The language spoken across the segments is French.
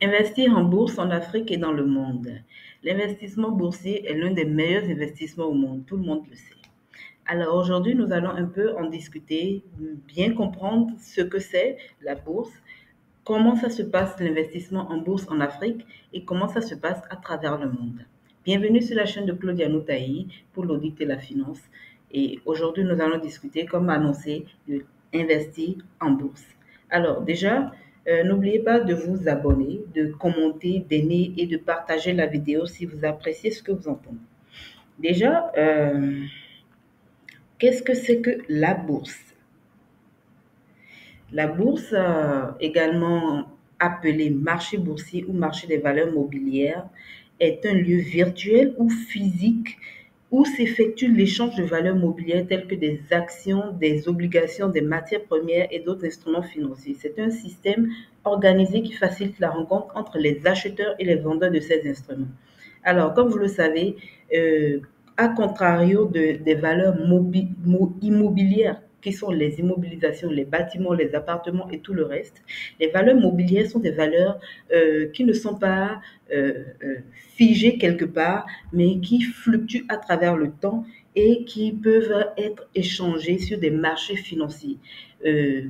Investir en bourse en Afrique et dans le monde. L'investissement boursier est l'un des meilleurs investissements au monde, tout le monde le sait. Alors aujourd'hui, nous allons un peu en discuter, bien comprendre ce que c'est la bourse, comment ça se passe l'investissement en bourse en Afrique et comment ça se passe à travers le monde. Bienvenue sur la chaîne de Claudia Noutaï pour l'audit et la finance. Et aujourd'hui, nous allons discuter, comme annoncé, de investir en bourse. Alors déjà, n'oubliez pas de vous abonner, de commenter, d'aimer et de partager la vidéo si vous appréciez ce que vous entendez. Déjà, qu'est-ce que c'est que la bourse? La bourse, également appelée marché boursier ou marché des valeurs mobilières, est un lieu virtuel ou physique où s'effectue l'échange de valeurs mobilières telles que des actions, des obligations, des matières premières et d'autres instruments financiers. C'est un système organisé qui facilite la rencontre entre les acheteurs et les vendeurs de ces instruments. Alors, comme vous le savez, à contrario des valeurs immobilières, qui sont les immobilisations, les bâtiments, les appartements et tout le reste, les valeurs mobilières sont des valeurs qui ne sont pas figées quelque part, mais qui fluctuent à travers le temps et qui peuvent être échangées sur des marchés financiers,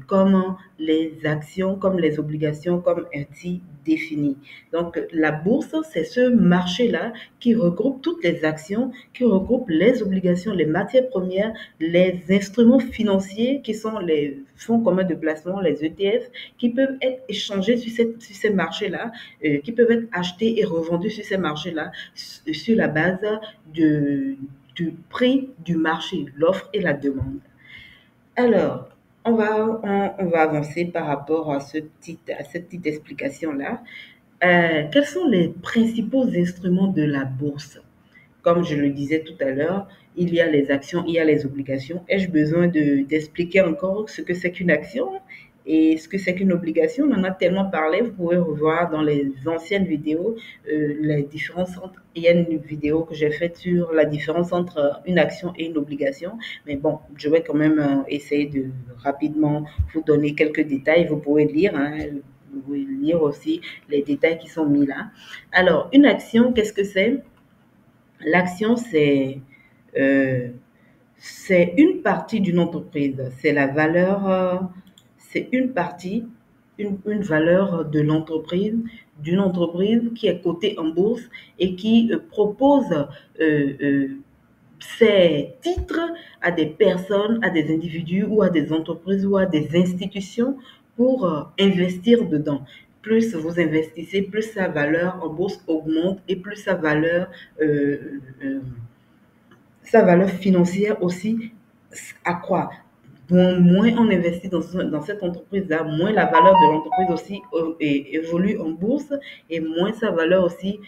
comme les actions, comme les obligations, comme un titre défini. Donc, la bourse, c'est ce marché-là qui regroupe toutes les actions, qui regroupe les obligations, les matières premières, les instruments financiers qui sont les fonds communs de placement, les ETF, qui peuvent être échangés sur ces marchés-là, qui peuvent être achetés et revendus sur ces marchés-là, sur la base du prix du marché, l'offre et la demande. Alors, on va avancer par rapport à cette petite explication-là. Quels sont les principaux instruments de la bourse? Comme je le disais tout à l'heure, il y a les actions, il y a les obligations. Ai-je besoin d'expliquer encore ce que c'est qu'une action et ce que c'est qu'une obligation? On en a tellement parlé, vous pouvez revoir dans les anciennes vidéos les différences entre... Il y a une vidéo que j'ai faite sur la différence entre une action et une obligation. Mais bon, je vais quand même essayer de rapidement vous donner quelques détails. Vous pouvez lire, hein, vous pouvez lire aussi les détails qui sont mis là. Alors, une action, qu'est-ce que c'est? L'action, euh, c'est une partie d'une entreprise. C'est la valeur, c'est une partie, une valeur de l'entreprise, d'une entreprise qui est cotée en bourse et qui propose ses titres à des personnes, à des individus ou à des entreprises ou à des institutions pour investir dedans. Plus vous investissez, plus sa valeur en bourse augmente et plus euh, euh, sa valeur financière aussi accroît. Moins on investit dans cette entreprise-là, moins la valeur de l'entreprise aussi évolue en bourse et moins sa valeur aussi,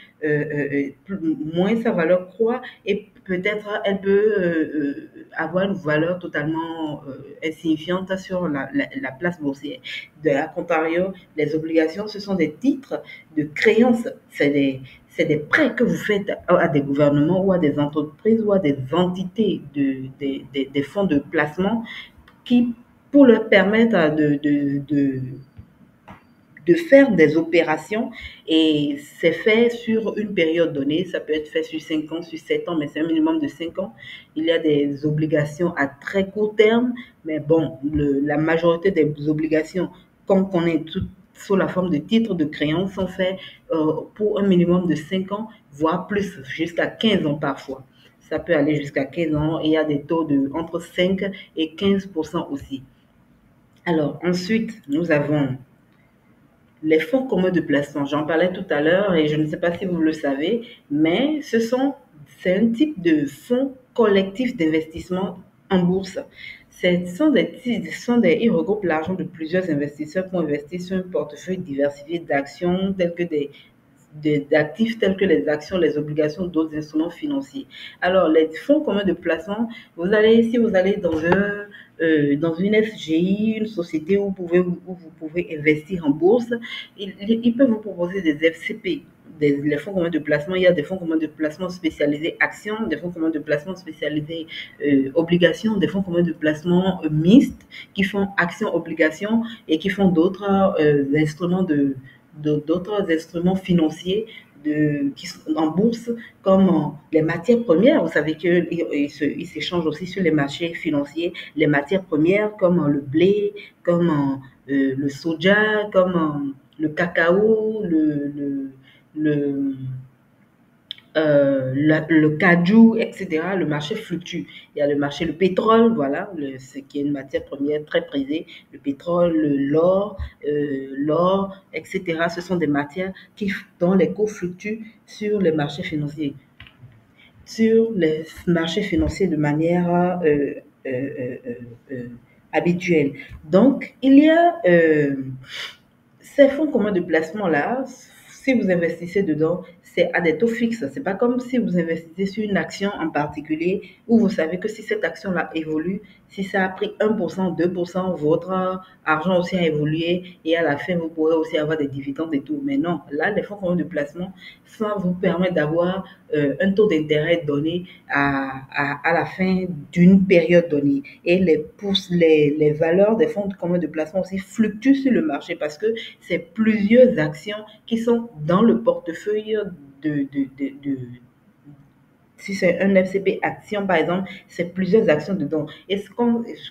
moins sa valeur croît et peut-être elle peut avoir une valeur totalement insignifiante sur la place boursière. De la contrario, les obligations, ce sont des titres de créances, c'est des prêts que vous faites à des gouvernements ou à des entreprises ou à des entités des fonds de placement qui, pour leur permettre de faire des opérations et c'est fait sur une période donnée, ça peut être fait sur 5 ans, sur 7 ans, mais c'est un minimum de 5 ans. Il y a des obligations à très court terme, mais bon, la majorité des obligations, qu'on connaît tout sous la forme de titres de créance, sont faits pour un minimum de 5 ans, voire plus, jusqu'à 15 ans parfois. Ça peut aller jusqu'à 15 ans et il y a des taux de entre 5 et 15% aussi. Alors, ensuite, nous avons les fonds communs de placement. J'en parlais tout à l'heure et je ne sais pas si vous le savez, mais c'est un type de fonds collectif d'investissement en bourse. Ils regroupent l'argent de plusieurs investisseurs pour investir sur un portefeuille diversifié d'actions telles que d'actifs tels que les actions, les obligations, d'autres instruments financiers. Alors, les fonds communs de placement, si vous allez dans une FGI, une société où vous pouvez investir en bourse, ils peuvent vous proposer des FCP. Les fonds communs de placement, il y a des fonds communs de placement spécialisés actions, des fonds communs de placement spécialisés obligations, des fonds communs de placement mixtes qui font actions, obligations et qui font d'autres instruments d'autres instruments financiers qui sont en bourse, comme les matières premières. Vous savez qu'ils s'échangent aussi sur les marchés financiers les matières premières comme le blé, comme le soja, comme le cacao, le, le cajou, etc. Le marché fluctue. Il y a le marché, le pétrole, voilà, ce qui est une matière première très prisée, le pétrole, l'or, etc. Ce sont des matières dont les cours fluctuent sur les marchés financiers. Sur les marchés financiers de manière euh, euh, euh, euh, habituelle. Donc, il y a ces fonds communs de placement-là, si vous investissez dedans, c'est à des taux fixes. C'est pas comme si vous investissez sur une action en particulier où vous savez que si cette action-là évolue, si ça a pris 1%, 2%, votre argent aussi a évolué et à la fin, vous pourrez aussi avoir des dividendes et tout. Mais non, là, les fonds communs de placement, ça vous permet d'avoir un taux d'intérêt donné à la fin d'une période donnée. Et les valeurs des fonds communs de placement aussi fluctuent sur le marché parce que c'est plusieurs actions qui sont dans le portefeuille de si c'est un FCP action, par exemple, c'est plusieurs actions dedans. Et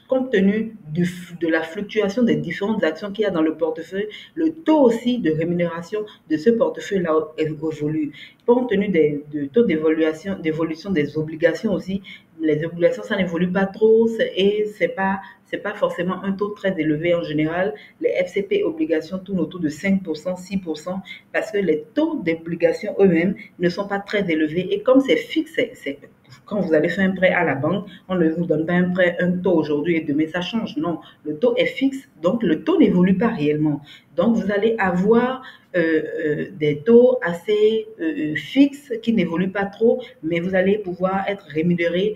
compte tenu de la fluctuation des différentes actions qu'il y a dans le portefeuille, le taux aussi de rémunération de ce portefeuille-là évolue. Compte tenu des taux d'évolution des obligations aussi, les obligations, ça n'évolue pas trop et c'est pas forcément un taux très élevé en général. Les FCP obligations tournent autour de 5%, 6%, parce que les taux d'obligations eux-mêmes ne sont pas très élevés. Et comme c'est fixe, quand vous allez faire un prêt à la banque, on ne vous donne pas un taux aujourd'hui et demain ça change. Non, le taux est fixe, donc le taux n'évolue pas réellement. Donc vous allez avoir des taux assez fixes qui n'évoluent pas trop, mais vous allez pouvoir être rémunéré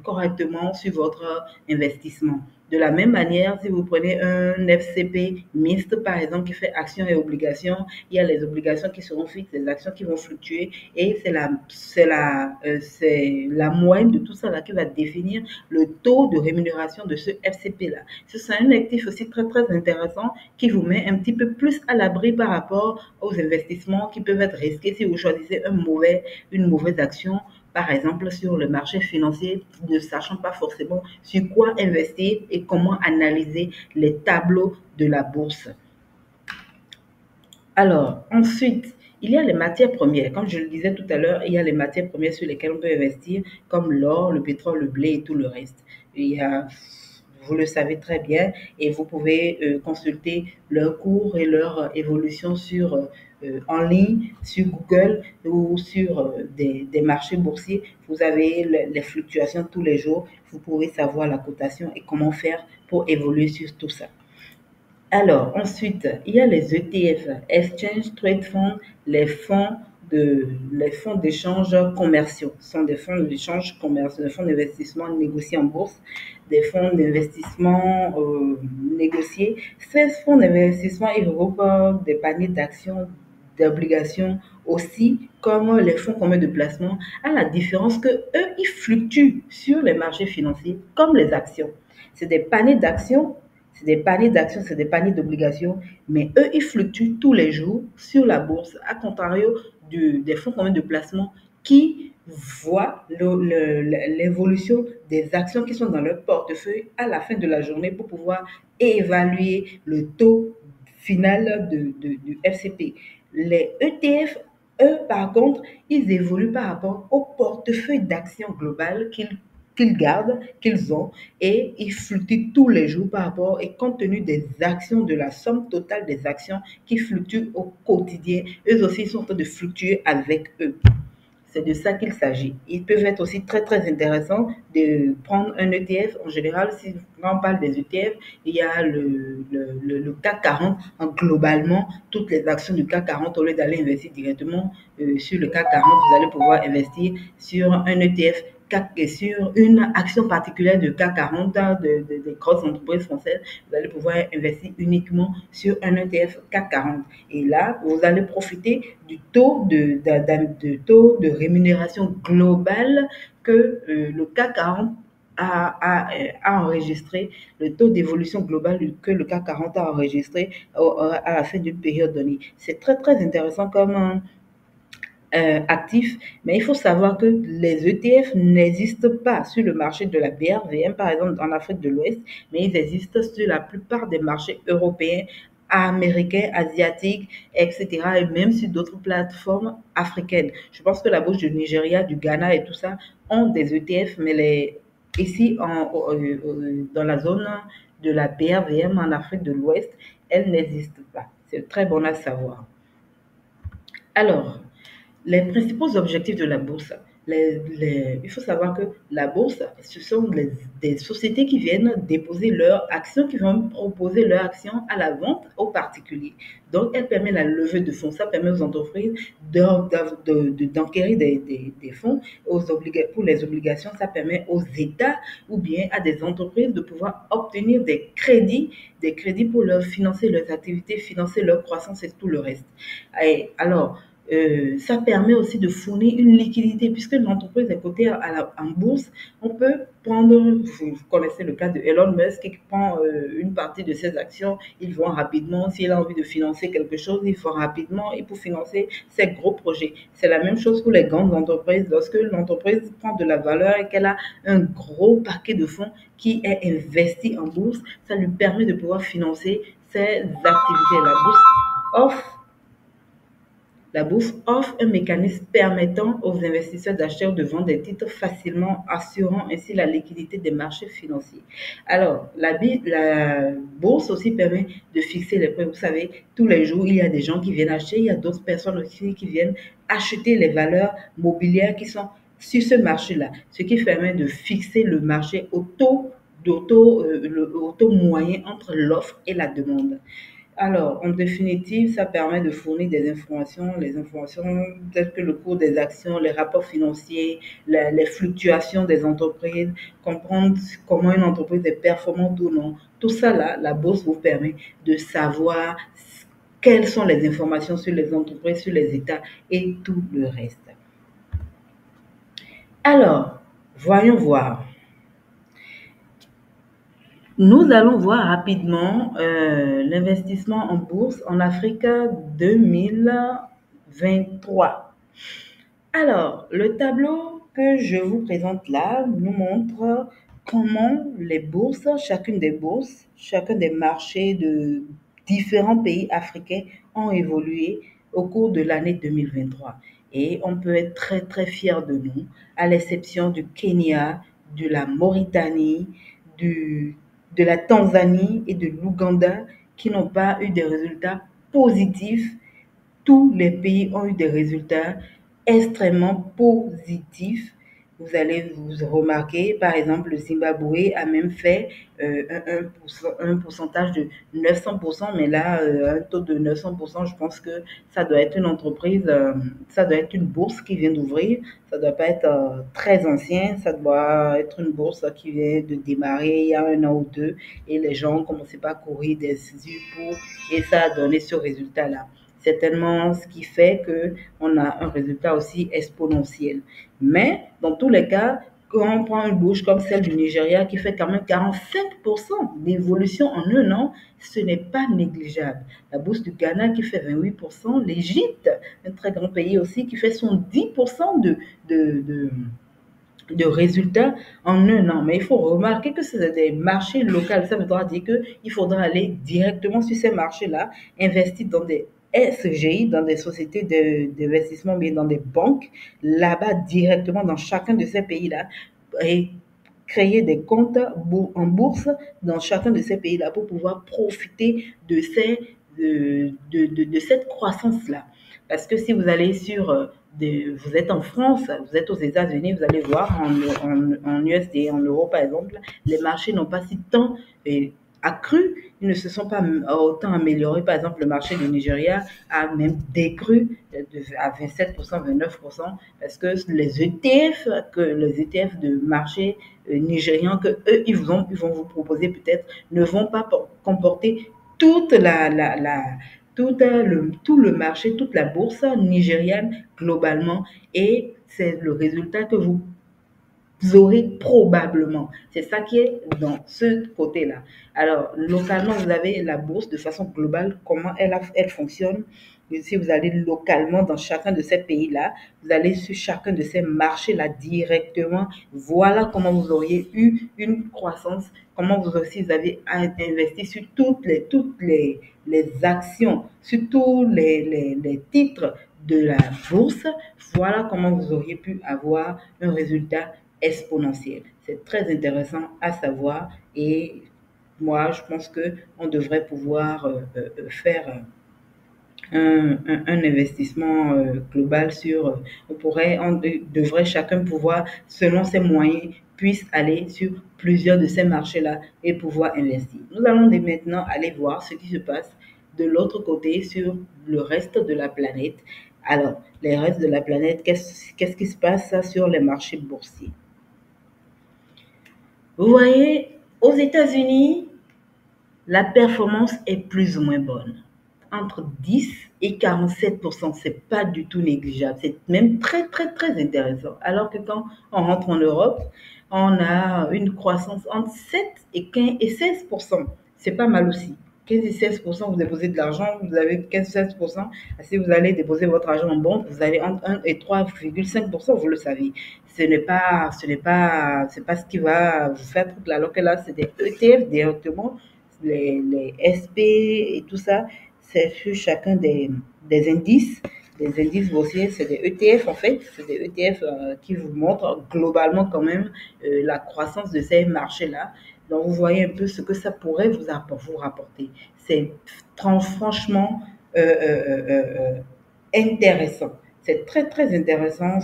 correctement sur votre investissement. De la même manière, si vous prenez un FCP mixte, par exemple, qui fait actions et obligations, il y a les obligations qui seront fixes, les actions qui vont fluctuer, et c'est la moyenne de tout ça là qui va définir le taux de rémunération de ce FCP-là. C'est un actif aussi très, très intéressant qui vous met un petit peu plus à l'abri par rapport aux investissements qui peuvent être risqués si vous choisissez une mauvaise action par exemple sur le marché financier, ne sachant pas forcément sur quoi investir et comment analyser les tableaux de la bourse. Alors, ensuite, il y a les matières premières. Comme je le disais tout à l'heure, il y a les matières premières sur lesquelles on peut investir, comme l'or, le pétrole, le blé et tout le reste. Il y a, vous le savez très bien, et vous pouvez consulter leurs cours et leur évolution en ligne, sur Google ou sur des marchés boursiers. Vous avez les fluctuations tous les jours. Vous pouvez savoir la cotation et comment faire pour évoluer sur tout ça. Alors, ensuite, il y a les ETF, Exchange Trade Fund, les fonds d'échange commerciaux. Ce sont des fonds d'échange commerciaux, des fonds d'investissement négociés en bourse, des fonds d'investissement négociés. Ces fonds d'investissement, ils regroupent des paniers d'actions, d'obligations aussi, comme les fonds communs de placement, à la différence que eux, ils fluctuent sur les marchés financiers comme les actions. C'est des paniers d'actions c'est des paniers d'actions, c'est des paniers d'obligations, mais eux, ils fluctuent tous les jours sur la bourse, à contrario des fonds communs de placement qui voient l'évolution des actions qui sont dans leur portefeuille à la fin de la journée pour pouvoir évaluer le taux final du FCP. Les ETF, eux, par contre, ils évoluent par rapport au portefeuille d'actions globales qu'ils gardent, qu'ils ont, et ils fluctuent tous les jours par rapport et compte tenu des actions, de la somme totale des actions qui fluctuent au quotidien, eux aussi sont en train de fluctuer avec eux. C'est de ça qu'il s'agit. Ils peuvent être aussi très, très intéressants de prendre un ETF. En général, si on parle des ETF, il y a le CAC 40. Globalement, toutes les actions du CAC 40, au lieu d'aller investir directement sur le CAC 40, vous allez pouvoir investir sur un ETF sur une action particulière de CAC 40 des grosses entreprises françaises, vous allez pouvoir investir uniquement sur un ETF CAC 40. Et là, vous allez profiter du taux de rémunération globale que le CAC 40 a enregistré, le taux d'évolution globale que le CAC 40 a enregistré à la fin d'une période donnée. C'est très, très intéressant comme actif, mais il faut savoir que les ETF n'existent pas sur le marché de la BRVM, par exemple en Afrique de l'Ouest, mais ils existent sur la plupart des marchés européens, américains, asiatiques, etc., et même sur d'autres plateformes africaines. Je pense que la bourse du Nigeria, du Ghana et tout ça ont des ETF, mais ici, dans la zone de la BRVM en Afrique de l'Ouest, elles n'existent pas. C'est très bon à savoir. Alors, les principaux objectifs de la bourse, il faut savoir que la bourse, ce sont des sociétés qui viennent déposer leurs actions, qui vont proposer leurs actions à la vente aux particuliers. Donc, elle permet la levée de fonds. Ça permet aux entreprises d'enquérir des fonds pour les obligations. Ça permet aux États ou bien à des entreprises de pouvoir obtenir des crédits pour leur financer leurs activités, financer leur croissance et tout le reste. Et alors, ça permet aussi de fournir une liquidité puisque l'entreprise est cotée en bourse. On peut prendre, vous connaissez le cas de Elon Musk qui prend une partie de ses actions, il vend rapidement. S'il a envie de financer quelque chose, il vend rapidement et pour financer ses gros projets. C'est la même chose pour les grandes entreprises. Lorsque l'entreprise prend de la valeur et qu'elle a un gros paquet de fonds qui est investi en bourse, ça lui permet de pouvoir financer ses activités. La bourse offre un mécanisme permettant aux investisseurs d'acheter ou de vendre des titres facilement, assurant ainsi la liquidité des marchés financiers. Alors, la bourse aussi permet de fixer les prix. Vous savez, tous les jours, il y a des gens qui viennent acheter, il y a d'autres personnes aussi qui viennent acheter les valeurs mobilières qui sont sur ce marché-là, ce qui permet de fixer le marché au taux moyen entre l'offre et la demande. Alors, en définitive, ça permet de fournir les informations telles que le cours des actions, les rapports financiers, les fluctuations des entreprises, comprendre comment une entreprise est performante ou non. Tout ça là, la bourse vous permet de savoir quelles sont les informations sur les entreprises, sur les États et tout le reste. Alors, voyons voir. Nous allons voir rapidement l'investissement en bourse en Afrique 2023. Alors, le tableau que je vous présente là nous montre comment les bourses, chacun des marchés de différents pays africains ont évolué au cours de l'année 2023. Et on peut être très très fier de nous, à l'exception du Kenya, de la Mauritanie, du, de la Tanzanie et de l'Ouganda qui n'ont pas eu des résultats positifs. Tous les pays ont eu des résultats extrêmement positifs. Vous allez vous remarquer, par exemple, le Zimbabwe a même fait un pourcentage de 900%, mais là, un taux de 900%, je pense que ça doit être une entreprise, ça doit être une bourse qui vient d'ouvrir, ça doit pas être très ancien, ça doit être une bourse qui vient de démarrer il y a un an ou deux, et les gens ont commencé par courir des yeux pour, et ça a donné ce résultat-là. C'est tellement ce qui fait qu'on a un résultat aussi exponentiel. Mais dans tous les cas, quand on prend une bourse comme celle du Nigeria qui fait quand même 45% d'évolution en un an, ce n'est pas négligeable. La bourse du Ghana qui fait 28%, l'Égypte, un très grand pays aussi, qui fait 10% de, de résultats en un an. Mais il faut remarquer que c'est des marchés locaux. Ça voudra dire qu'il faudra aller directement sur ces marchés-là, investir dans des SGI, dans des sociétés d'investissement, mais dans des banques, là-bas directement dans chacun de ces pays-là, et créer des comptes en bourse dans chacun de ces pays-là pour pouvoir profiter de cette croissance-là. Parce que si vous allez vous êtes en France, vous êtes aux États-Unis, vous allez voir en USD, en euros par exemple, les marchés n'ont pas si tant accru, ils ne se sont pas autant améliorés. Par exemple, le marché du Nigeria a même décru à 27%, 29%, parce que les ETF de marché nigérians que eux, ils vont vous proposer peut-être, ne vont pas comporter toute tout le marché, toute la bourse nigériane globalement. Et c'est le résultat que vous aurez probablement. C'est ça qui est dans ce côté-là. Alors, localement, vous avez la bourse de façon globale, comment elle fonctionne. Et si vous allez localement dans chacun de ces pays-là, vous allez sur chacun de ces marchés-là directement. Voilà comment vous auriez eu une croissance, comment vous aussi vous avez investi sur les actions, sur tous les titres de la bourse. Voilà comment vous auriez pu avoir un résultat exponentiel. C'est très intéressant à savoir et moi, je pense qu'on devrait pouvoir faire un investissement global sur, on devrait chacun pouvoir, selon ses moyens, puisse aller sur plusieurs de ces marchés-là et pouvoir investir. Nous allons dès maintenant aller voir ce qui se passe de l'autre côté sur le reste de la planète. Alors, les restes de la planète, qu'est-ce qui se passe sur les marchés boursiers? Vous voyez, aux États-Unis, la performance est plus ou moins bonne. Entre 10 et 47%, c'est pas du tout négligeable. C'est même très, très, très intéressant. Alors que quand on rentre en Europe, on a une croissance entre 7 et 15 et 16%. C'est pas mal aussi. 15 et 16%, vous déposez de l'argent, vous avez 15-16%. Si vous allez déposer votre argent en banque, vous allez entre 1 et 3,5%, vous le savez. C'est pas ce qui va vous faire toute la loque là, c'est des ETF directement, les SP et tout ça, c'est sur chacun des indices boursiers, c'est des ETF en fait, c'est des ETF qui vous montrent globalement quand même la croissance de ces marchés-là. Donc vous voyez un peu ce que ça pourrait vous rapporter. C'est franchement euh, euh, euh, euh, intéressant. C'est très très intéressant.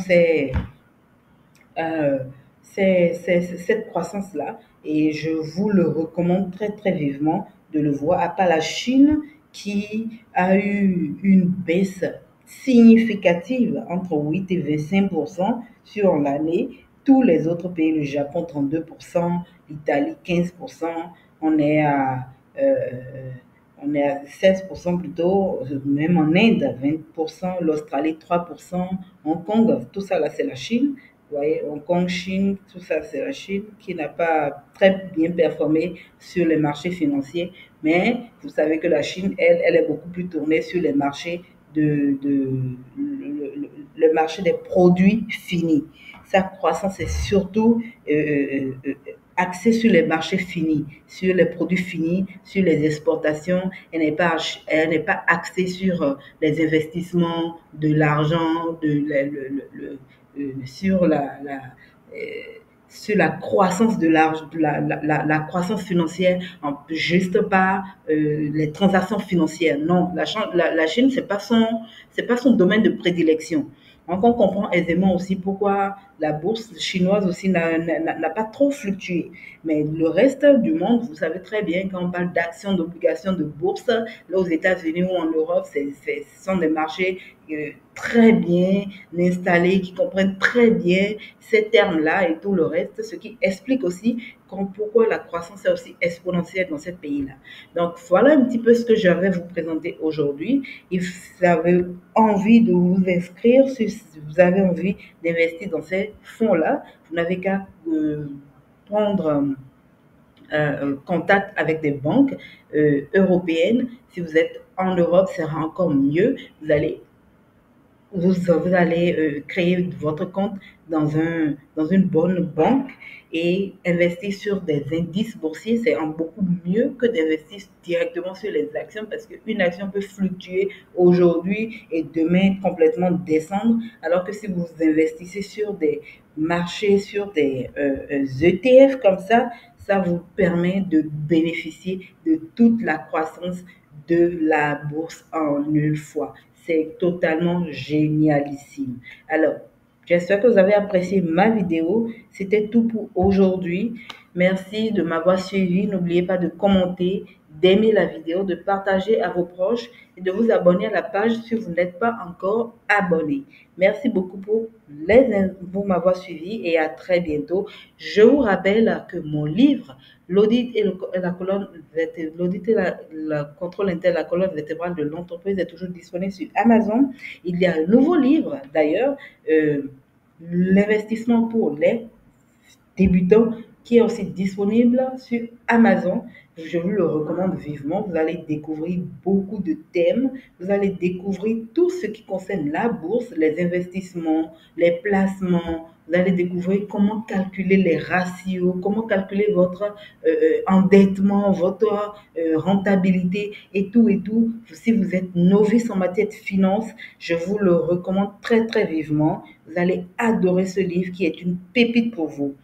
Euh, c'est cette croissance-là et je vous le recommande très très vivement de le voir, à part la Chine qui a eu une baisse significative entre 8 et 25% sur l'année. Tous les autres pays, le Japon 32%, l'Italie 15%, on est à, euh, on est à 16% plutôt, même en Inde 20%, l'Australie 3%, Hong Kong, tout ça là c'est la Chine. Vous voyez, Hong Kong, Chine, tout ça, c'est la Chine qui n'a pas très bien performé sur les marchés financiers. Mais vous savez que la Chine, elle est beaucoup plus tournée sur les marchés le marché des produits finis. Sa croissance est surtout axée sur les marchés finis, sur les produits finis, sur les exportations. Elle n'est pas axée sur les investissements, de l'argent, sur euh, sur la croissance de la croissance financière, juste pas les transactions financières. Non, la Chine, c'est pas son domaine de prédilection. Donc, on comprend aisément aussi pourquoi la bourse chinoise aussi n'a pas trop fluctué. Mais le reste du monde, vous savez très bien, quand on parle d'actions, d'obligations, de bourse, là aux États-Unis ou en Europe, ce sont des marchés très bien installés, qui comprennent très bien ces termes-là et tout le reste, ce qui explique aussi pourquoi la croissance est aussi exponentielle dans ces pays-là. Donc, voilà un petit peu ce que j'avais vous présenter aujourd'hui. Et vous avez envie de vous inscrire, si vous avez envie d'investir dans ces fonds-là, vous n'avez qu'à prendre contact avec des banques européennes. Si vous êtes en Europe, ce sera encore mieux. Vous allez créer votre compte dans une bonne banque et investir sur des indices boursiers. C'est beaucoup mieux que d'investir directement sur les actions parce qu'une action peut fluctuer aujourd'hui et demain complètement descendre. Alors que si vous investissez sur des marchés, sur des ETF comme ça vous permet de bénéficier de toute la croissance de la bourse en une fois. C'est totalement génialissime. Alors, j'espère que vous avez apprécié ma vidéo. C'était tout pour aujourd'hui. Merci de m'avoir suivi. N'oubliez pas de commenter, d'aimer la vidéo, de partager à vos proches et de vous abonner à la page si vous n'êtes pas encore abonné. Merci beaucoup pour m'avoir suivi et à très bientôt. Je vous rappelle que mon livre, l'audit et la colonne l'audit et la contrôle interne, la colonne vertébrale de l'entreprise est toujours disponible sur Amazon. Il y a un nouveau livre d'ailleurs, l'investissement pour les débutant qui est aussi disponible sur Amazon. Je vous le recommande vivement. Vous allez découvrir beaucoup de thèmes. Vous allez découvrir tout ce qui concerne la bourse, les investissements, les placements. Vous allez découvrir comment calculer les ratios, comment calculer votre endettement, votre rentabilité et tout et tout. Si vous êtes novice en matière de finance, je vous le recommande très très vivement. Vous allez adorer ce livre qui est une pépite pour vous.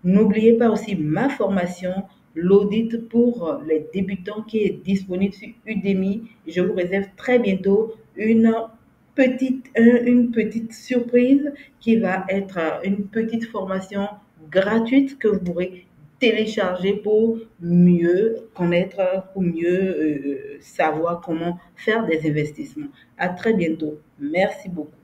N'oubliez pas aussi ma formation, l'audit pour les débutants qui est disponible sur Udemy. Je vous réserve très bientôt une petite surprise qui va être une petite formation gratuite que vous pourrez télécharger pour mieux connaître, pour mieux savoir comment faire des investissements. À très bientôt. Merci beaucoup.